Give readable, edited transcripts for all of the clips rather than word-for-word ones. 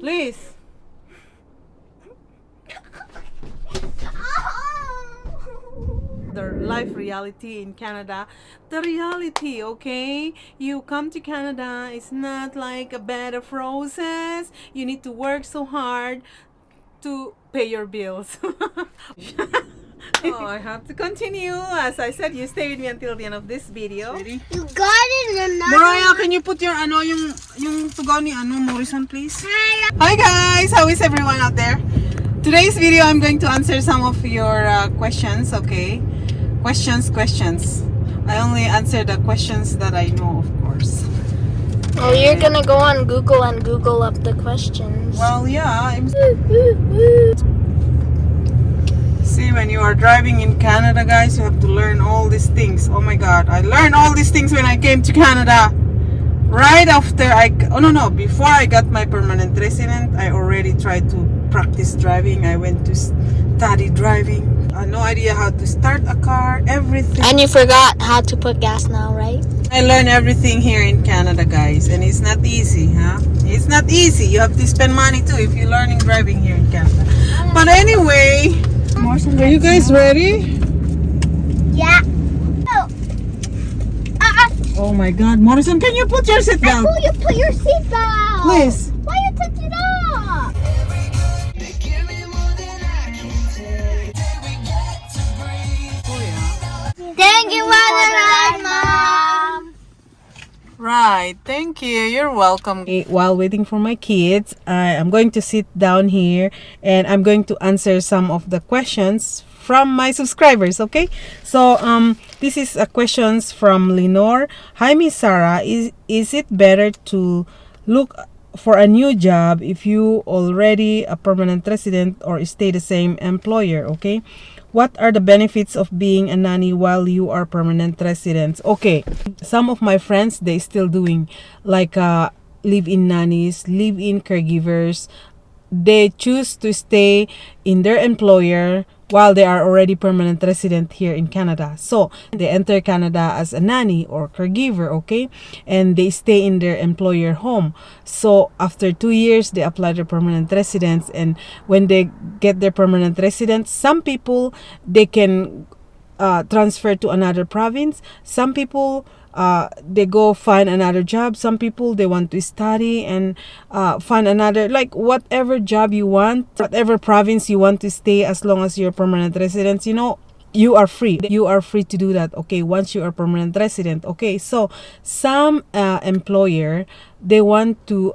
Please. The life reality in Canada. The reality, okay? You come to Canada, it's not like a bed of roses. You need to work so hard to pay your bills. Oh, I have to continue. As I said, you stay with me until the end of this video. You got it in another. Mariah, can you put your yung tugaw ni Morrison, please? Hi guys, how is everyone out there? Today's video, I'm going to answer some of your questions, okay? Questions. I only answer the questions that I know, of course. Oh, you're gonna go on Google and Google up the questions. Well, yeah. See, when you are driving in Canada, guys, you have to learn all these things. Oh my God, I learned all these things when I came to Canada. Right after before I got my permanent resident, I already tried to practice driving. I went to study driving. I had no idea how to start a car, everything. And you forgot how to put gas now, right? I learned everything here in Canada, guys, and it's not easy, huh? It's not easy. You have to spend money too if you're learning driving here in Canada. But anyway, are you guys ready? Yeah. Oh my God, Morrison, can you put your seatbelt? You put your seatbelt. Please. Why you touch it up? Thank you for the ride, Mom. Right, thank you. You're welcome. While waiting for my kids, I'm going to sit down here and I'm going to answer some of the questions from my subscribers, okay? So, this is a questions from Lenore. Hi, Miss Sarah. Is it better to look for a new job if you already a permanent resident or stay the same employer, okay? What are the benefits of being a nanny while you are permanent residents? Okay, some of my friends, they still doing like live-in nannies, live-in caregivers. They choose to stay in their employer while they are already permanent resident here in Canada. So they enter Canada as a nanny or caregiver, okay? And they stay in their employer home. So after 2 years, they apply their permanent residence. And when they get their permanent residence, some people, they can transfer to another province. Some people, they go find another job. Some people, they want to study and find another, like whatever job you want, whatever province you want to stay, as long as you're permanent residents, you are free. You are free to do that, okay, once you are permanent resident, okay? So some employer, they want to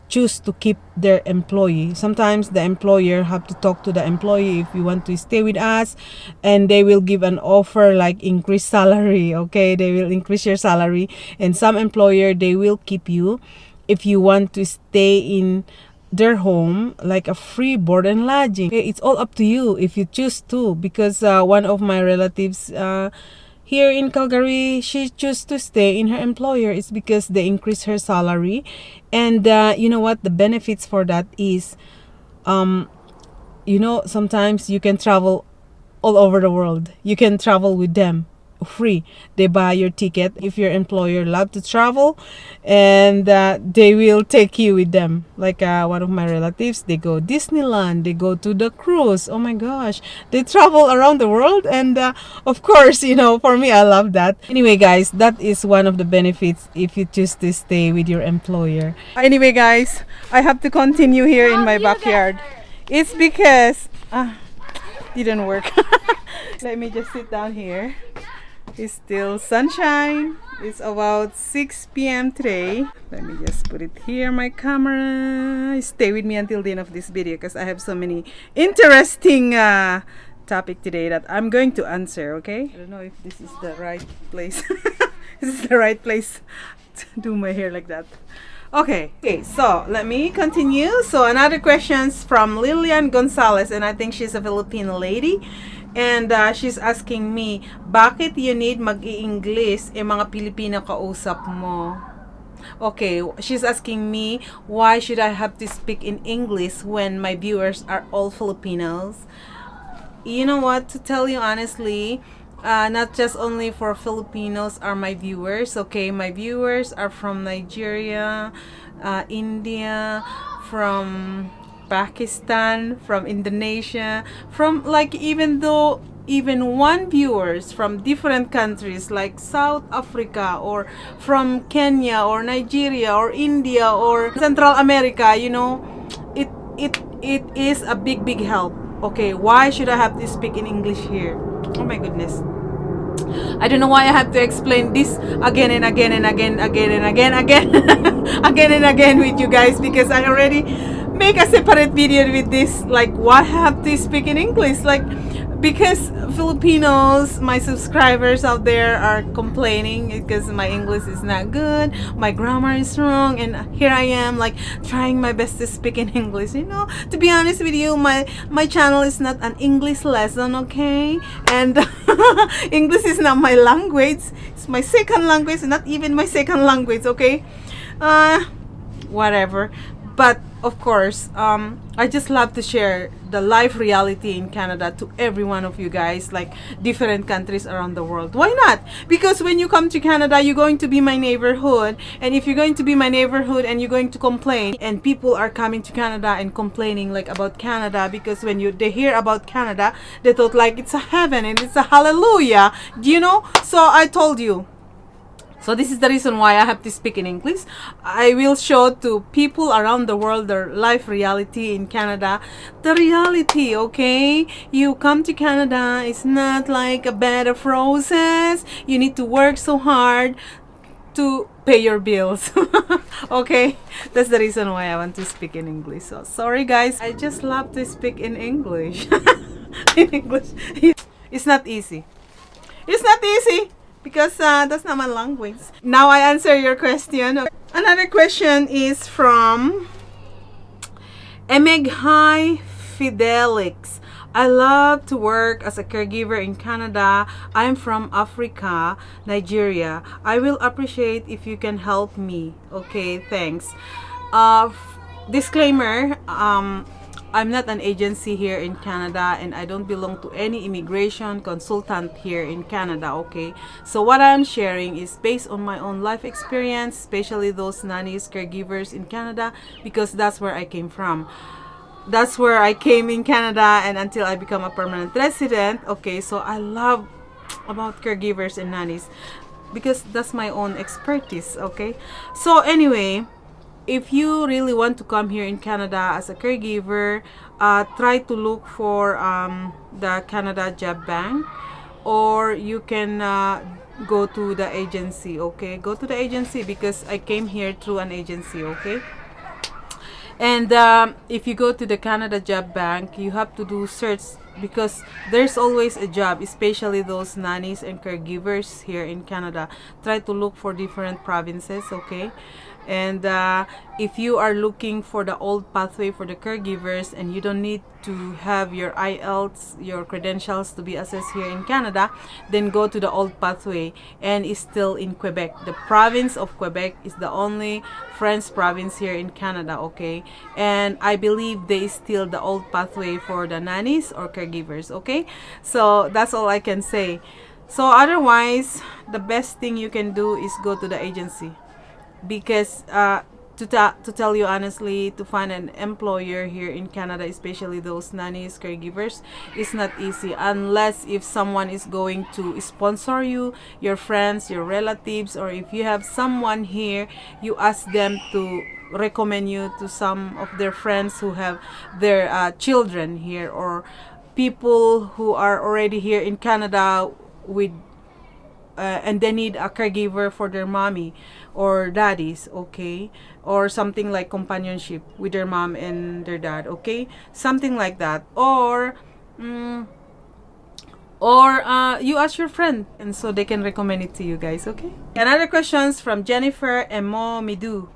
choose to keep their employee. Sometimes the employer have to talk to the employee if you want to stay with us, and they will give an offer like increase salary, okay? They will increase your salary. And some employer, they will keep you if you want to stay in their home, like a free board and lodging. It's all up to you if you choose to, because one of my relatives here in Calgary, she chose to stay in her employer. It's because they increase her salary. And you know what the benefits for that is, sometimes you can travel all over the world. You can travel with them free. They buy your ticket if your employer love to travel, and they will take you with them. Like one of my relatives, they go Disneyland, they go to the cruise. Oh my gosh, they travel around the world. And of course, for me, I love that. Anyway guys, that is one of the benefits if you choose to stay with your employer. Anyway guys, I have to continue here in my backyard. It's because didn't work. Let me just sit down here. It's still sunshine. It's about 6 p.m. today. Let me just put it here, my camera. Stay with me until the end of this video because I have so many interesting topic today that I'm going to answer, okay? I don't know if this is the right place. This is the right place to do my hair like that. Okay, so let me continue. So another questions from Lilian Gonzalez, and I think she's a Filipino lady. And she's asking me, bakit you need mag-i-English mga Pilipino kausap mo? Okay, she's asking me, why should I have to speak in English when my viewers are all Filipinos? You know what, to tell you honestly, not just only for Filipinos are my viewers, okay? My viewers are from Nigeria, India, from Pakistan, from Indonesia, from like even one viewers from different countries like South Africa or from Kenya or Nigeria or India or Central America, you know, it is a big help. Okay, why should I have to speak in English here? Oh my goodness. I don't know why I have to explain this again and again and again again and again with you guys, because I already make a separate video with this, like why I have to speak in English, like because Filipinos, my subscribers out there are complaining because my English is not good, my grammar is wrong, and here I am like trying my best to speak in English. You know, to be honest with you, my channel is not an English lesson, okay? And English is not my language, it's my second language, not even my second language, okay? Whatever. But of course, I just love to share the life reality in Canada to every one of you guys, like different countries around the world. Why not? Because when you come to Canada, you're going to be my neighborhood, and if you're going to be my neighborhood and you're going to complain, and people are coming to Canada and complaining like about Canada, because when they hear about Canada, they thought like it's a heaven and it's a hallelujah, you know? So I told you. So this is the reason why I have to speak in English. I will show to people around the world their life reality in Canada. The reality, okay? You come to Canada, it's not like a bed of roses. You need to work so hard to pay your bills. Okay? That's the reason why I want to speak in English. So sorry guys, I just love to speak in English. In English. It's not easy. It's not easy. Because that's not my language. Now I answer your question. Another question is from Mabuhay Fidelix. I love to work as a caregiver in Canada. I'm from Africa, Nigeria. I will appreciate if you can help me. Okay, thanks. Disclaimer, I'm not an agency here in Canada, and I don't belong to any immigration consultant here in Canada, okay? So what I'm sharing is based on my own life experience, especially those nannies, caregivers in Canada, because that's where I came from. That's where I came in Canada, and until I become a permanent resident, okay? So I love about caregivers and nannies because that's my own expertise, okay? So anyway, if you really want to come here in Canada as a caregiver, try to look for the Canada Job Bank, or you can go to the agency, okay? Go to the agency because I came here through an agency, okay? And if you go to the Canada Job Bank, you have to do search because there's always a job, especially those nannies and caregivers here in Canada. Try to look for different provinces, okay? And if you are looking for the old pathway for the caregivers and you don't need to have your IELTS, your credentials to be assessed here in Canada, then go to the old pathway, and it's still in Quebec. The province of Quebec is the only French province here in Canada, okay? And I believe they is still the old pathway for the nannies or caregivers, okay? So that's all I can say. So otherwise, the best thing you can do is go to the agency. Because to tell you honestly, to find an employer here in Canada, especially those nannies, caregivers, is not easy unless if someone is going to sponsor you, your friends, your relatives, or if you have someone here, you ask them to recommend you to some of their friends who have their children here, or people who are already here in Canada with and they need a caregiver for their mommy or daddies, okay? Or something like companionship with their mom and their dad, okay? Something like that. Or you ask your friend, and so they can recommend it to you guys, okay? Another questions from Jennifer Emo Midu.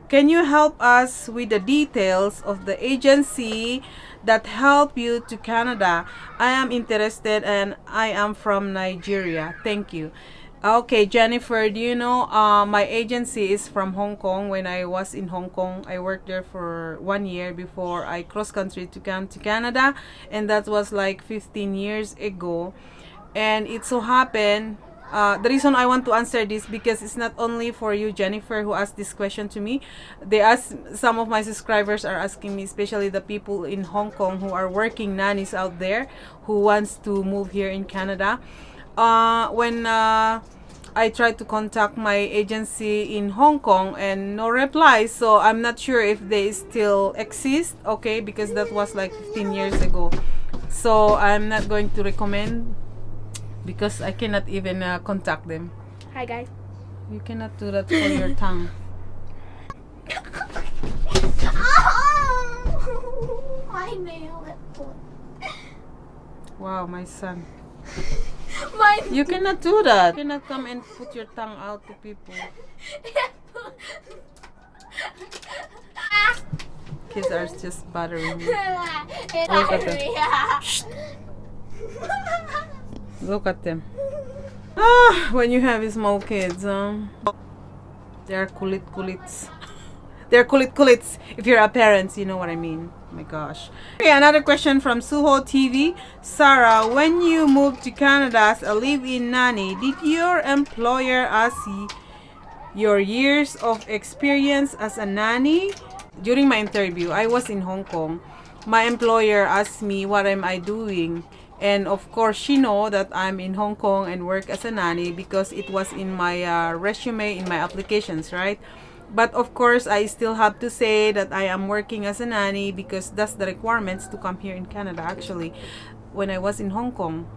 Can you help us with the details of the agency that help you to Canada? I am interested and I am from Nigeria. Thank you. Okay, Jennifer, do you know my agency is from Hong Kong. When I was in Hong Kong, I worked there for 1 year before I cross country to come to Canada, and that was like 15 years ago. And it so happened The reason I want to answer this because it's not only for you, Jennifer, who asked this question to me. Some of my subscribers are asking me, especially the people in Hong Kong who are working nannies out there who wants to move here in Canada. When I tried to contact my agency in Hong Kong and no reply, so I'm not sure if they still exist, okay, because that was like 15 years ago. So I'm not going to recommend because I cannot even contact them. Hi guys. You cannot do that for your tongue. Oh, my nail. Wow, my son. My You cannot do that. You cannot come and put your tongue out to people. Kids are just bothering me. Look at them. Shh. Look at them. When you have small kids, they're kulits. They're kulits. If you're a parent, you know what I mean. Oh my gosh. Okay, another question from Suho TV. Sarah, when you moved to Canada as a live-in nanny, did your employer ask your years of experience as a nanny? During my interview, I was in Hong Kong. My employer asked me what am I doing. And of course, she know that I'm in Hong Kong and work as a nanny because it was in my resume, in my applications, right? But of course, I still have to say that I am working as a nanny because that's the requirements to come here in Canada. Actually, when I was in Hong Kong,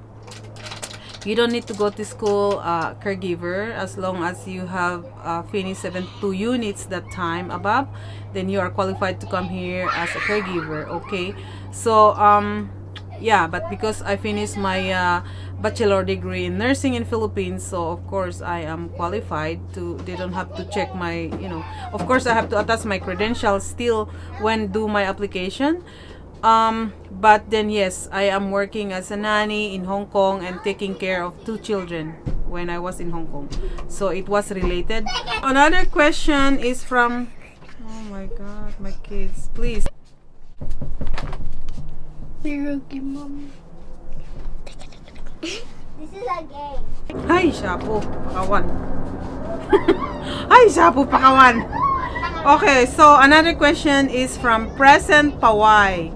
you don't need to go to school caregiver as long as you have finished 72 units that time above, then you are qualified to come here as a caregiver. Okay, so yeah, but because I finished my bachelor degree in nursing in Philippines, so of course I am qualified to, they don't have to check my, of course I have to attach my credentials still when do my application. But then yes, I am working as a nanny in Hong Kong and taking care of 2 children when I was in Hong Kong. So it was related. Another question is from, oh my god, my kids, please. You're okay, Mom. This is a game. Hi, Shapo, pakawan. Hi, Shapo, pakawan. Okay, so another question is from Present Pawai.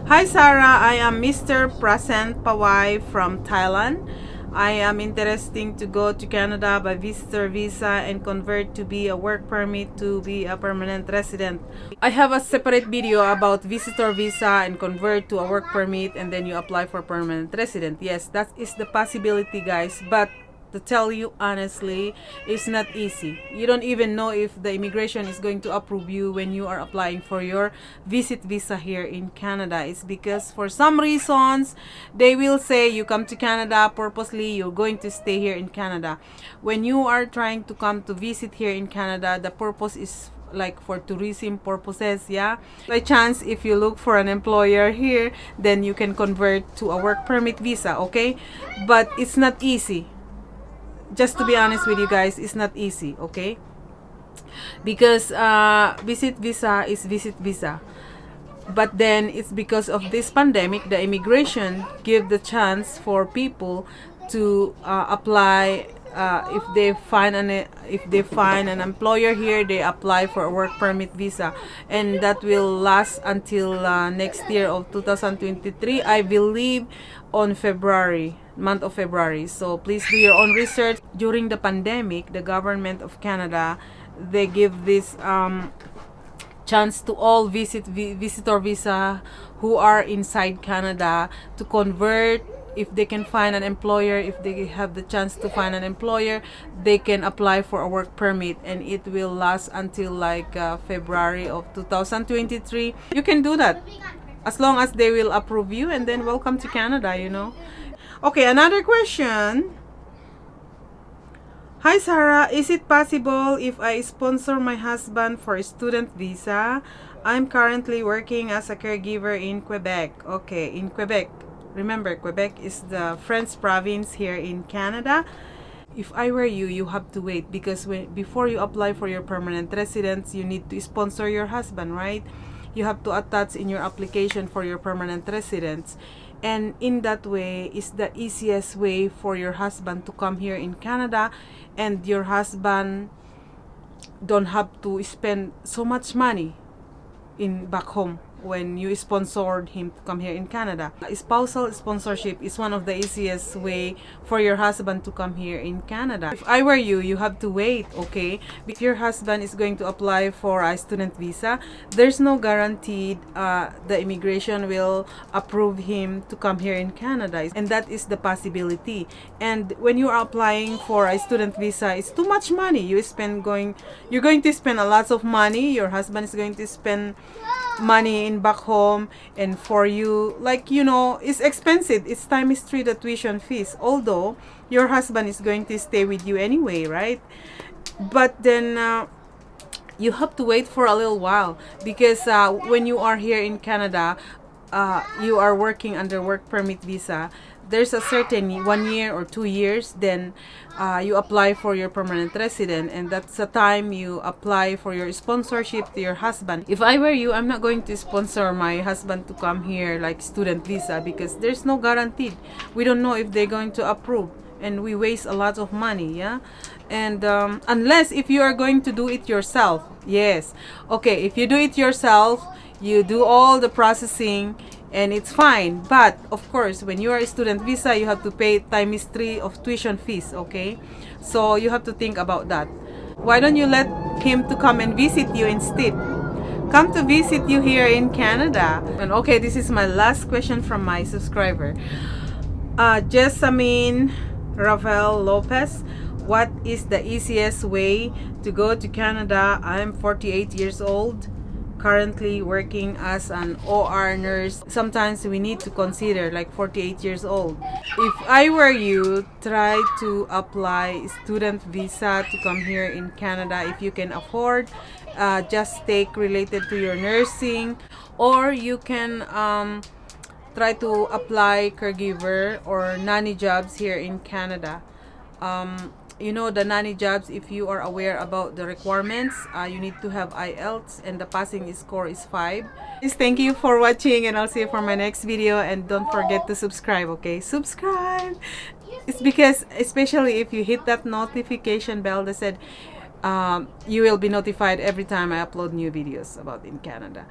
Hi Sarah, I am Mr. Present Pawai from Thailand. I am interested to go to Canada by visitor visa and convert to be a work permit to be a permanent resident. I have a separate video about visitor visa and convert to a work permit and then you apply for permanent resident. Yes, that is the possibility, guys, but to tell you honestly, it's not easy. You don't even know if the immigration is going to approve you when you are applying for your visit visa here in Canada. It's because for some reasons they will say you come to Canada purposely, you're going to stay here in Canada. When you are trying to come to visit here in Canada, the purpose is like for tourism purposes, yeah. By chance, if you look for an employer here, then you can convert to a work permit visa, okay? But it's not easy. Just to be honest with you guys, it's not easy, okay? Because visit visa is visit visa. But then it's because of this pandemic, the immigration give the chance for people to apply. If they find an employer here, they apply for a work permit visa, and that will last until next year of 2023, I believe, on February, month of February. So please do your own research. During the pandemic, the government of Canada, they give this chance to all visitor visa who are inside Canada to convert. If they can find an employer, if they have the chance to find an employer, they can apply for a work permit, and it will last until like February of 2023. You can do that as long as they will approve you, and then welcome to Canada, Okay, another question. Hi Sarah, is it possible if I sponsor my husband for a student visa? I'm currently working as a caregiver in Quebec. Okay, in Quebec. Remember, Quebec is the French province here in Canada. If I were you, you have to wait because before you apply for your permanent residence, you need to sponsor your husband, right? You have to attach in your application for your permanent residence. and in that way is the easiest way for your husband to come here in Canada, and your husband don't have to spend so much money in back home when you sponsored him to come here in Canada. Spousal sponsorship is one of the easiest way for your husband to come here in Canada. If I were you, you have to wait, okay? If your husband is going to apply for a student visa, there's no guaranteed the immigration will approve him to come here in Canada, and that is the possibility. And when you are applying for a student visa, it's too much money. You're going to spend a lot of money. Your husband is going to spend money in back home, and for you, like, you know, it's expensive. It's times 3 the tuition fees, although your husband is going to stay with you anyway, right? But then you have to wait for a little while, because when you are here in Canada, you are working under work permit visa. There's a certain 1 year or 2 years, then you apply for your permanent resident, and that's the time you apply for your sponsorship to your husband. If I were you, I'm not going to sponsor my husband to come here like student visa, because there's no guarantee. We don't know if they're going to approve, and we waste a lot of money, yeah? And unless if you are going to do it yourself, yes, okay, if you do it yourself, you do all the processing, and it's fine. But of course, when you are a student visa, you have to pay times 3 of tuition fees, okay? So you have to think about that. Why don't you let him to come and visit you instead? Come to visit you here in Canada. And okay, this is my last question from my subscriber. Jessamine Rafael Lopez, what is the easiest way to go to Canada? I'm 48 years old, currently working as an OR nurse. Sometimes we need to consider like 48 years old. If I were you, try to apply student visa to come here in Canada if you can afford. Just take related to your nursing, or you can try to apply caregiver or nanny jobs here in Canada. You know, the nanny jobs, if you are aware about the requirements, you need to have IELTS, and the passing score is 5. Please, thank you for watching, and I'll see you for my next video. And don't forget to subscribe, okay? Subscribe! It's because, especially if you hit that notification bell that said, you will be notified every time I upload new videos about in Canada.